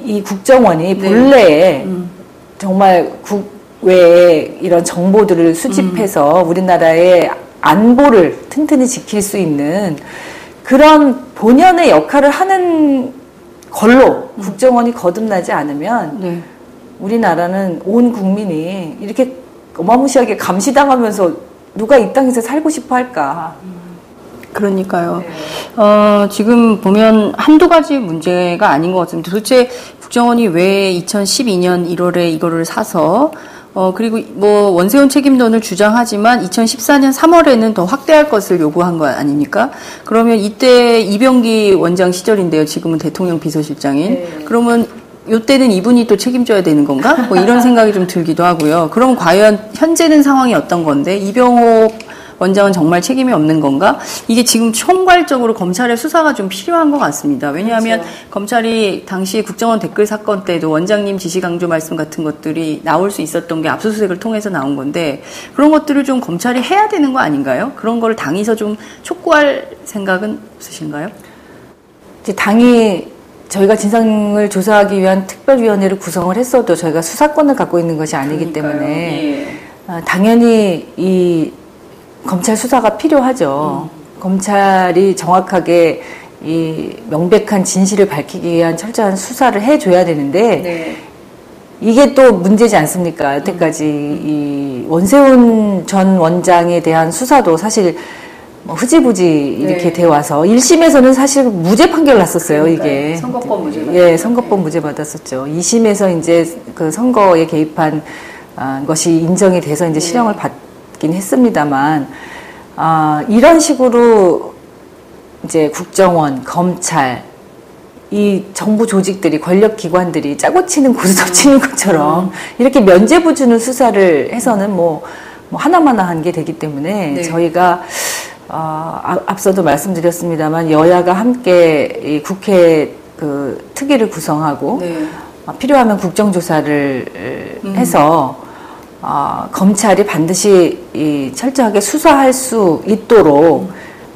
이 국정원이 본래에 정말 국외에 이런 정보들을 수집해서 우리나라의 안보를 튼튼히 지킬 수 있는 그런 본연의 역할을 하는 걸로 국정원이 거듭나지 않으면 네. 우리나라는 온 국민이 이렇게 어마무시하게 감시당하면서 누가 이 땅에서 살고 싶어 할까. 그러니까요. 네. 지금 보면 한두 가지 문제가 아닌 것 같습니다. 도대체 국정원이 왜 2012년 1월에 이거를 사서 그리고 뭐 원세훈 책임론을 주장하지만 2014년 3월에는 더 확대할 것을 요구한 거 아닙니까? 그러면 이때 이병기 원장 시절인데요. 지금은 대통령 비서실장인. 네. 그러면 요때는 이분이 또 책임져야 되는 건가? 뭐 이런 생각이 좀 들기도 하고요. 그럼 과연 현재는 상황이 어떤 건데 이병옥 원장은 정말 책임이 없는 건가? 이게 지금 총괄적으로 검찰의 수사가 좀 필요한 것 같습니다. 왜냐하면 그렇죠. 검찰이 당시 국정원 댓글 사건 때도 원장님 지시 강조 말씀 같은 것들이 나올 수 있었던 게 압수수색을 통해서 나온 건데 그런 것들을 좀 검찰이 해야 되는 거 아닌가요? 그런 걸 당에서 좀 촉구할 생각은 없으신가요? 이제 당이 저희가 진상을 조사하기 위한 특별위원회를 구성을 했어도 저희가 수사권을 갖고 있는 것이 아니기 때문에 예. 당연히 이 검찰 수사가 필요하죠. 검찰이 정확하게 이 명백한 진실을 밝히기 위한 철저한 수사를 해줘야 되는데 네. 이게 또 문제지 않습니까? 여태까지 이 원세훈 전 원장에 대한 수사도 사실 흐지부지 이렇게 네. 되어 와서 1심에서는 사실 무죄 판결 났었어요. 그러니까요. 이게 선거법 무죄 예, 선거법 무죄 받았었죠. 2심에서 이제 그 선거에 개입한 것이 인정이 돼서 이제 실형을 받긴 했습니다만 이런 식으로 이제 국정원, 검찰 이 정부 조직들이 권력기관들이 짜고 치는 고스톱 치는 것처럼 이렇게 면죄부 주는 수사를 해서는 뭐 하나마나한 게 되기 때문에 네. 저희가 앞서도 말씀드렸습니다만 여야가 함께 이 국회 그 특위를 구성하고 네. 필요하면 국정조사를 해서 검찰이 반드시 이 철저하게 수사할 수 있도록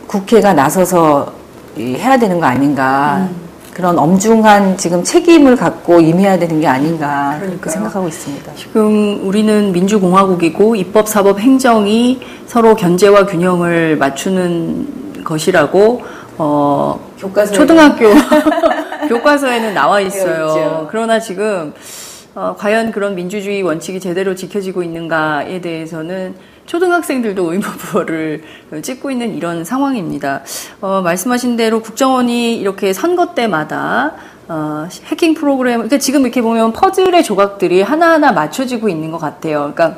국회가 나서서 해야 되는 거 아닌가 그런 엄중한 지금 책임을 갖고 임해야 되는 게 아닌가 그렇게 생각하고 있습니다. 지금 우리는 민주공화국이고 입법, 사법, 행정이 서로 견제와 균형을 맞추는 것이라고 초등학교 교과서에는 나와 있어요. 그러나 지금 과연 그런 민주주의 원칙이 제대로 지켜지고 있는가에 대해서는 초등학생들도 의무부호를 찍고 있는 이런 상황입니다. 말씀하신 대로 국정원이 이렇게 선거 때마다 해킹 프로그램, 그러니까 지금 이렇게 보면 퍼즐의 조각들이 하나하나 맞춰지고 있는 것 같아요. 그러니까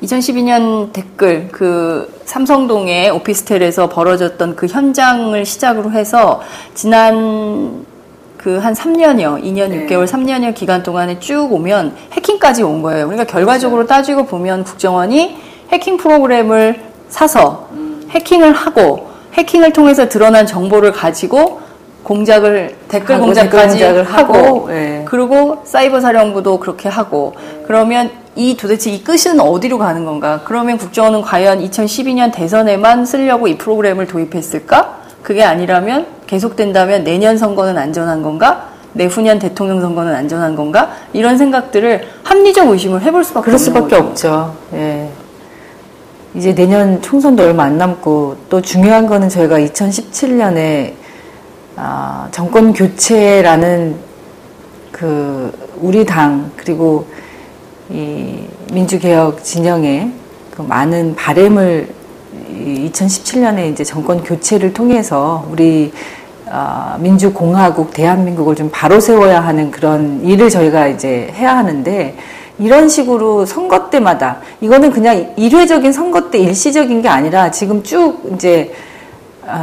2012년 댓글, 그 삼성동의 오피스텔에서 벌어졌던 그 현장을 시작으로 해서 지난 그 한 3년여, 2년 6개월, 3년여 기간 동안에 쭉 오면 해킹까지 온 거예요. 그러니까 결과적으로 따지고 보면 국정원이 해킹 프로그램을 사서 해킹을 하고 해킹을 통해서 드러난 정보를 가지고 공작을 댓글 공작까지 하고 네. 그리고 사이버 사령부도 그렇게 하고 그러면 도대체 이 끝은 어디로 가는 건가? 그러면 국정원은 과연 2012년 대선에만 쓰려고 이 프로그램을 도입했을까? 그게 아니라면 계속된다면 내년 선거는 안전한 건가? 내후년 대통령 선거는 안전한 건가? 이런 생각들을 합리적 의심을 해볼 수밖에 그럴 수밖에 없죠. 예. 이제 내년 총선도 얼마 안 남고 또 중요한 거는 저희가 2017년에 정권 교체라는 그 우리 당 그리고 이 민주개혁 진영의 그 많은 바램을 2017년에 이제 정권 교체를 통해서 우리 민주공화국 대한민국을 좀 바로 세워야 하는 그런 일을 저희가 이제 해야 하는데 이런 식으로 선거 때마다 이거는 그냥 일회적인 선거 때 일시적인 게 아니라 지금 쭉 이제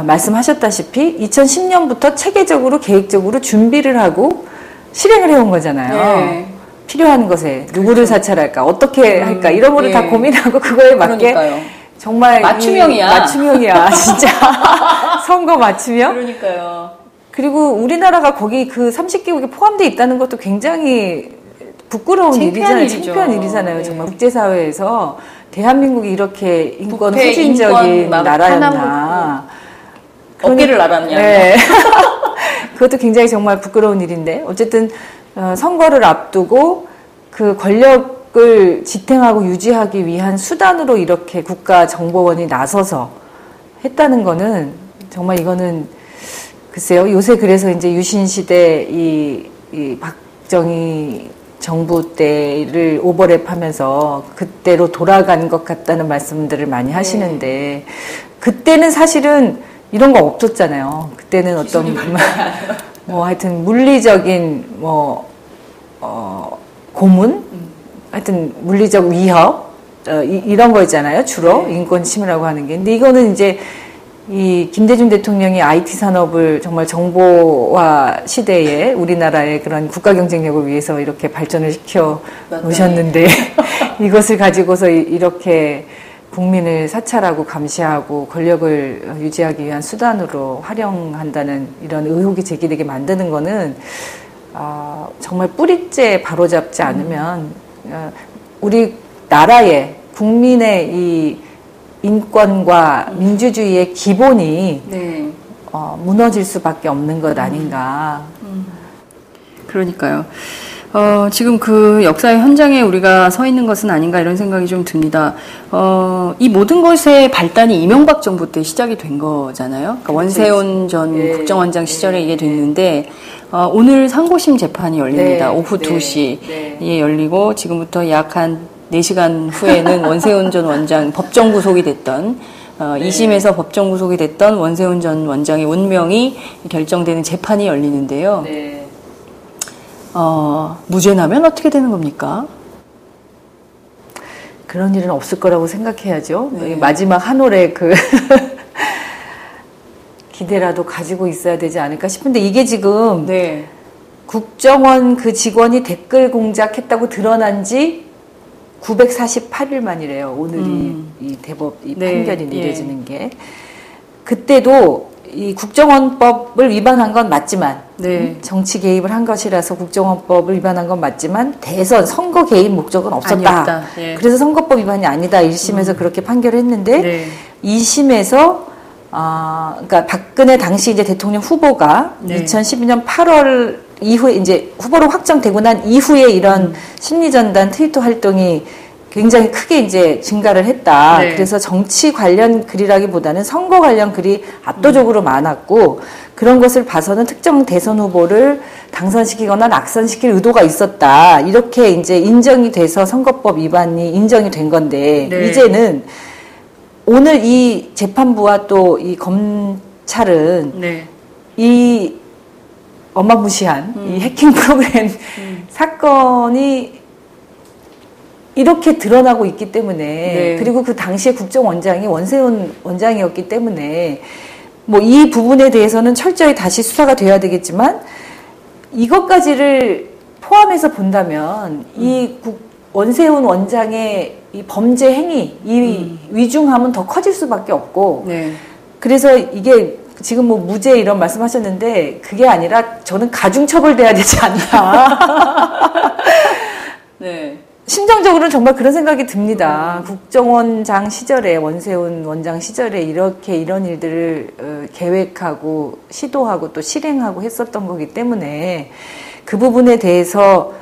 말씀하셨다시피 2010년부터 체계적으로 계획적으로 준비를 하고 실행을 해온 거잖아요. 네. 필요한 것에 누구를 사찰할까 어떻게 할까 이런 거를 다 고민하고 그거에 맞게 그러니까요. 정말 맞춤형이야 진짜 선거 맞춤형. 그러니까요. 그리고 우리나라가 거기 그 30개국에 포함되어 있다는 것도 굉장히 부끄러운 일이잖아요. 창피한 일이잖아요. 네. 정말 국제사회에서 대한민국이 이렇게 인권 후진적인 나라였나. 어깨를 날았냐. 네. 그것도 굉장히 정말 부끄러운 일인데 어쨌든 선거를 앞두고 그 권력을 지탱하고 유지하기 위한 수단으로 이렇게 국가정보원이 나서서 했다는 거는 정말 이거는 글쎄요. 요새 그래서 이제 유신시대 이 박정희 정부 때를 오버랩하면서 그때로 돌아간 것 같다는 말씀들을 많이 하시는데 그때는 사실은 이런 거 없었잖아요. 그때는 어떤 뭐 하여튼 물리적인 고문 하여튼 물리적 위협 이런 거 있잖아요. 주로 인권 침해라고 하는 게. 근데 이거는 이제 이 김대중 대통령이 IT 산업을 정말 정보화 시대에 우리나라의 그런 국가 경쟁력을 위해서 이렇게 발전을 시켜 놓으셨는데 이것을 가지고서 이렇게 국민을 사찰하고 감시하고 권력을 유지하기 위한 수단으로 활용한다는 이런 의혹이 제기되게 만드는 거는 정말 뿌리째 바로잡지 않으면 우리 나라의 국민의 이 인권과 민주주의의 기본이 네. 무너질 수밖에 없는 것 아닌가. 그러니까요. 지금 그 역사의 현장에 우리가 서 있는 것은 아닌가 이런 생각이 좀 듭니다. 이 모든 것의 발단이 이명박 정부 때 시작이 된 거잖아요. 그러니까 원세훈 전 국정원장 시절에 이게 됐는데 오늘 상고심 재판이 열립니다. 오후 2시에 열리고 지금부터 약 한 4시간 후에는 원세훈 전 원장 법정 구속이 됐던 2심에서 법정 구속이 됐던 원세훈 전 원장의 운명이 결정되는 재판이 열리는데요. 무죄 나면 어떻게 되는 겁니까? 그런 일은 없을 거라고 생각해야죠. 마지막 한 올의 그 기대라도 가지고 있어야 되지 않을까 싶은데 이게 지금 국정원 그 직원이 댓글 공작했다고 드러난 지 948일 만이래요. 오늘이 이 대법 이 판결이 내려지는 게. 그때도 이 국정원법을 위반한 건 맞지만 정치 개입을 한 것이라서 국정원법을 위반한 건 맞지만 대선 선거 개입 목적은 없었다. 그래서 선거법 위반이 아니다. 1심에서 그렇게 판결을 했는데 2심에서 그러니까 박근혜 당시 이제 대통령 후보가 2012년 8월 이후에 이제 후보로 확정되고 난 이후에 이런 심리전단 트위터 활동이 굉장히 크게 이제 증가를 했다. 그래서 정치 관련 글이라기보다는 선거 관련 글이 압도적으로 많았고 그런 것을 봐서는 특정 대선 후보를 당선시키거나 낙선시킬 의도가 있었다. 이렇게 이제 인정이 돼서 선거법 위반이 인정이 된 건데 이제는 오늘 이 재판부와 또 이 검찰은 이 어마무시한 이 해킹 프로그램 사건이 이렇게 드러나고 있기 때문에 그리고 그 당시에 국정원장이 원세훈 원장이었기 때문에 뭐 이 부분에 대해서는 철저히 다시 수사가 돼야 되겠지만 이것까지를 포함해서 본다면 이 원세훈 원장의 이 범죄 행위, 이 위중함은 더 커질 수밖에 없고 그래서 이게 지금 뭐 무죄 이런 말씀하셨는데 그게 아니라 저는 가중처벌돼야 되지 않나. 심정적으로는 정말 그런 생각이 듭니다. 국정원장 시절에 원세훈 원장 시절에 이렇게 이런 일들을 계획하고 시도하고 또 실행하고 했었던 거기 때문에 그 부분에 대해서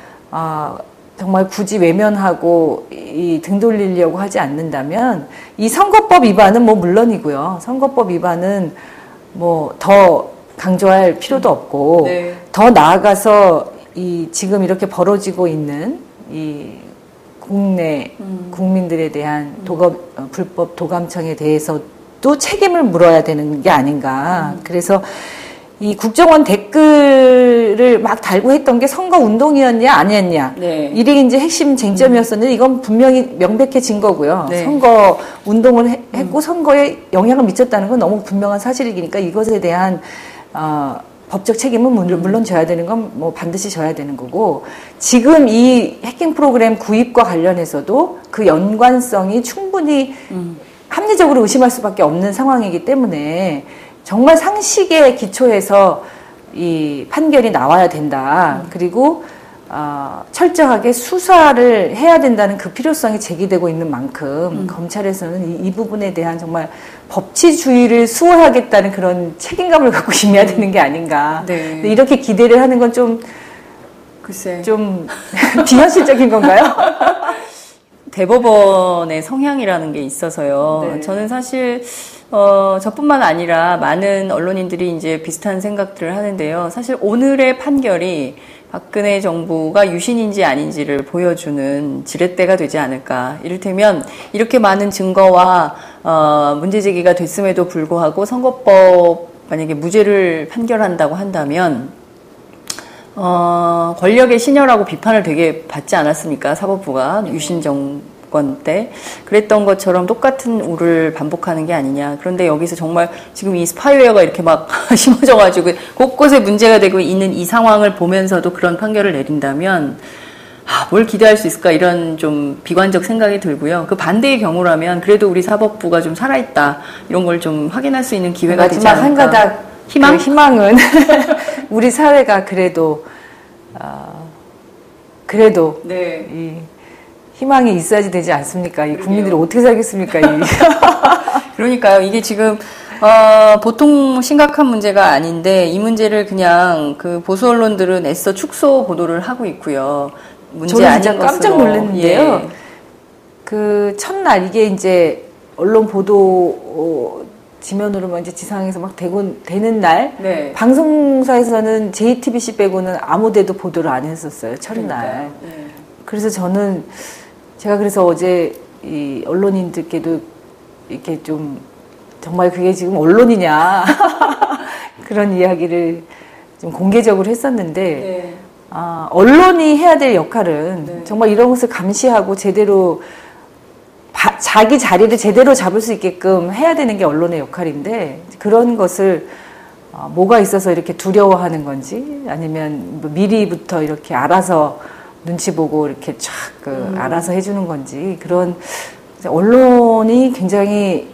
정말 굳이 외면하고 이 등 돌리려고 하지 않는다면 이 선거법 위반은 뭐 물론이고요. 선거법 위반은 뭐 더 강조할 필요도 없고 더 나아가서 이 지금 이렇게 벌어지고 있는 이 국내 국민들에 대한 불법 도감청에 대해서도 책임을 물어야 되는 게 아닌가. 그래서 이 국정원 댓글을 막 달고 했던 게 선거 운동이었냐 아니었냐 이게 이제 핵심 쟁점이었었는데 이건 분명히 명백해진 거고요. 선거 운동을 했고 선거에 영향을 미쳤다는 건 너무 분명한 사실이니까 이것에 대한 법적 책임은 물론 져야 되는 건 뭐 반드시 져야 되는 거고 지금 이 해킹 프로그램 구입과 관련해서도 그 연관성이 충분히 합리적으로 의심할 수밖에 없는 상황이기 때문에 정말 상식에 기초해서 이 판결이 나와야 된다. 그리고 철저하게 수사를 해야 된다는 그 필요성이 제기되고 있는 만큼 검찰에서는 이 부분에 대한 정말 법치주의를 수호하겠다는 그런 책임감을 갖고 임해야 되는 게 아닌가. 근데 이렇게 기대를 하는 건 좀 비현실적인 건가요? 대법원의 성향이라는 게 있어서요. 저는 사실 저뿐만 아니라 많은 언론인들이 이제 비슷한 생각들을 하는데요. 사실 오늘의 판결이 박근혜 정부가 유신인지 아닌지를 보여주는 지렛대가 되지 않을까. 이를테면 이렇게 많은 증거와 문제 제기가 됐음에도 불구하고 선거법 만약에 무죄를 판결한다고 한다면 권력의 신여라고 비판을 되게 받지 않았습니까? 사법부가 유신 정권 때 그랬던 것처럼 똑같은 우를 반복하는 게 아니냐. 그런데 여기서 정말 지금 이 스파이웨어가 이렇게 막 심어져가지고 곳곳에 문제가 되고 있는 이 상황을 보면서도 그런 판결을 내린다면 뭘 기대할 수 있을까 이런 좀 비관적 생각이 들고요. 그 반대의 경우라면 그래도 우리 사법부가 좀 살아있다 이런 걸 좀 확인할 수 있는 기회가 되지 않을까. 마지막 한 가닥 희망? 그 희망은 우리 사회가 그래도 네. 이 희망이 있어야지 되지 않습니까? 이 국민들이 어떻게 살겠습니까? 그러니까요. 이게 지금 보통 심각한 문제가 아닌데 이 문제를 그냥 그 보수 언론들은 애써 축소 보도를 하고 있고요. 문제 저는 아닌 진짜 것으로. 깜짝 놀랐는데요. 예. 그 첫날 이게 이제 언론 보도 지면으로만 이제 지상에서 막 되는 날 네. 방송사에서는 JTBC 빼고는 아무데도 보도를 안 했었어요. 첫날. 네. 그래서 제가 그래서 어제 이 언론인들께도 이렇게 좀 정말 그게 지금 언론이냐 그런 이야기를 좀 공개적으로 했었는데 네. 언론이 해야 될 역할은 네. 정말 이런 것을 감시하고 제대로 자기 자리를 제대로 잡을 수 있게끔 해야 되는 게 언론의 역할인데 그런 것을 뭐가 있어서 이렇게 두려워하는 건지 아니면 뭐 미리부터 이렇게 알아서 눈치 보고 이렇게 쫙 알아서 해주는 건지 그런 언론이 굉장히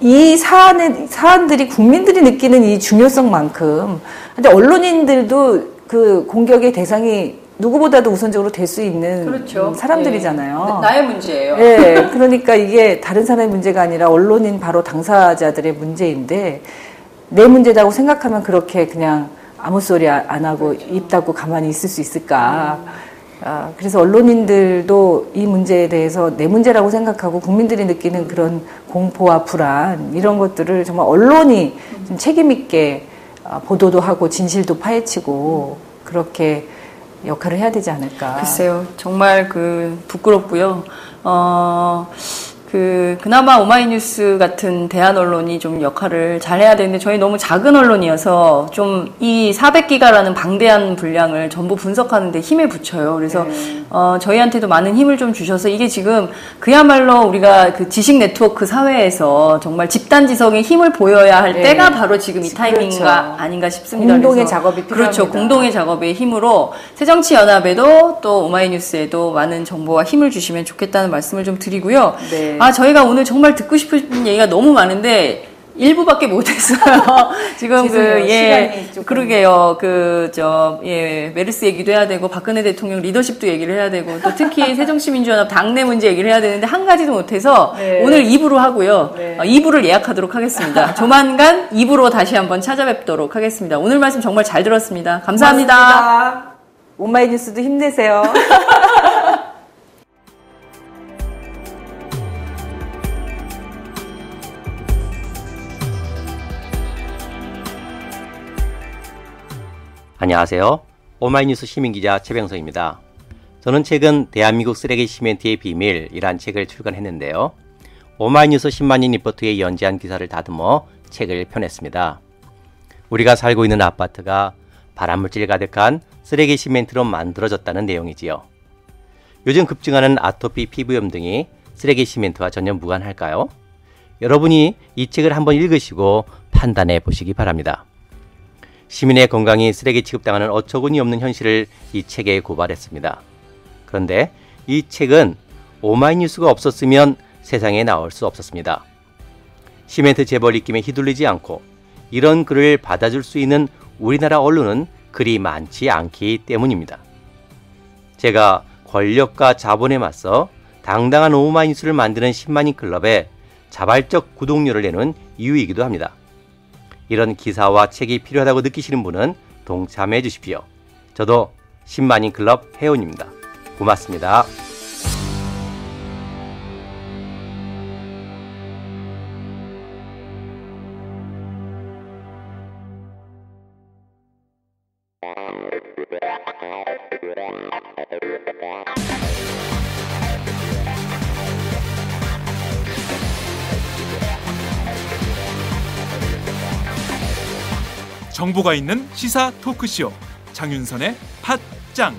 이 사안들이 국민들이 느끼는 이 중요성만큼 근데 언론인들도 그 공격의 대상이 누구보다도 우선적으로 될 수 있는 그렇죠. 사람들이잖아요. 네. 나의 문제예요. 네, 그러니까 이게 다른 사람의 문제가 아니라 언론인 바로 당사자들의 문제인데 내 문제라고 생각하면 그렇게 그냥 아무 소리 안 하고 그렇죠. 입 닫고 가만히 있을 수 있을까. 그래서 언론인들도 이 문제에 대해서 내 문제라고 생각하고 국민들이 느끼는 그런 공포와 불안 이런 것들을 정말 언론이 좀 책임 있게 보도도 하고 진실도 파헤치고 그렇게 역할을 해야 되지 않을까. 글쎄요. 정말 부끄럽고요. 그나마 오마이뉴스 같은 대한 언론이 좀 역할을 잘 해야 되는데 저희 너무 작은 언론이어서 좀 이 400기가라는 방대한 분량을 전부 분석하는데 힘에 부쳐요. 그래서 저희한테도 많은 힘을 좀 주셔서 이게 지금 그야말로 우리가 그 지식 네트워크 사회에서 정말 집단지성의 힘을 보여야 할 때가 바로 지금 이 타이밍인가 그렇죠. 아닌가 싶습니다. 공동의 작업이 필요합니다. 그렇죠. 공동의 작업의 힘으로 새정치연합에도 또 오마이뉴스에도 많은 정보와 힘을 주시면 좋겠다는 말씀을 좀 드리고요. 네. 저희가 오늘 정말 듣고 싶은 얘기가 너무 많은데 일부밖에 못했어요. 지금 시간이 조금. 그러게요. 메르스 얘기도 해야 되고 박근혜 대통령 리더십도 얘기를 해야 되고 또 특히 새정치민주연합 당내 문제 얘기를 해야 되는데 한 가지도 못해서 네. 오늘 2부로 하고요. 네. 2부를 예약하도록 하겠습니다. 조만간 2부로 다시 한번 찾아뵙도록 하겠습니다. 오늘 말씀 정말 잘 들었습니다. 감사합니다. 고맙습니다. 오마이뉴스도 힘내세요. 안녕하세요. 오마이뉴스 시민기자 최병석입니다. 저는 최근 대한민국 쓰레기 시멘트의 비밀이란 책을 출간했는데요. 오마이뉴스 10만인 리포트의 연재한 기사를 다듬어 책을 펴냈습니다. 우리가 살고 있는 아파트가 발암물질 가득한 쓰레기 시멘트로 만들어졌다는 내용이지요. 요즘 급증하는 아토피, 피부염 등이 쓰레기 시멘트와 전혀 무관할까요? 여러분이 이 책을 한번 읽으시고 판단해 보시기 바랍니다. 시민의 건강이 쓰레기 취급당하는 어처구니 없는 현실을 이 책에 고발했습니다. 그런데 이 책은 오마이뉴스가 없었으면 세상에 나올 수 없었습니다. 시멘트 재벌 입김에 휘둘리지 않고 이런 글을 받아줄 수 있는 우리나라 언론은 그리 많지 않기 때문입니다. 제가 권력과 자본에 맞서 당당한 오마이뉴스를 만드는 10만인 클럽에 자발적 구독료를 내는 이유이기도 합니다. 이런 기사와 책이 필요하다고 느끼시는 분은 동참해 주십시오. 저도 10만인 클럽 회원입니다. 고맙습니다. 정보가 있는 시사 토크쇼 장윤선의 팟짱.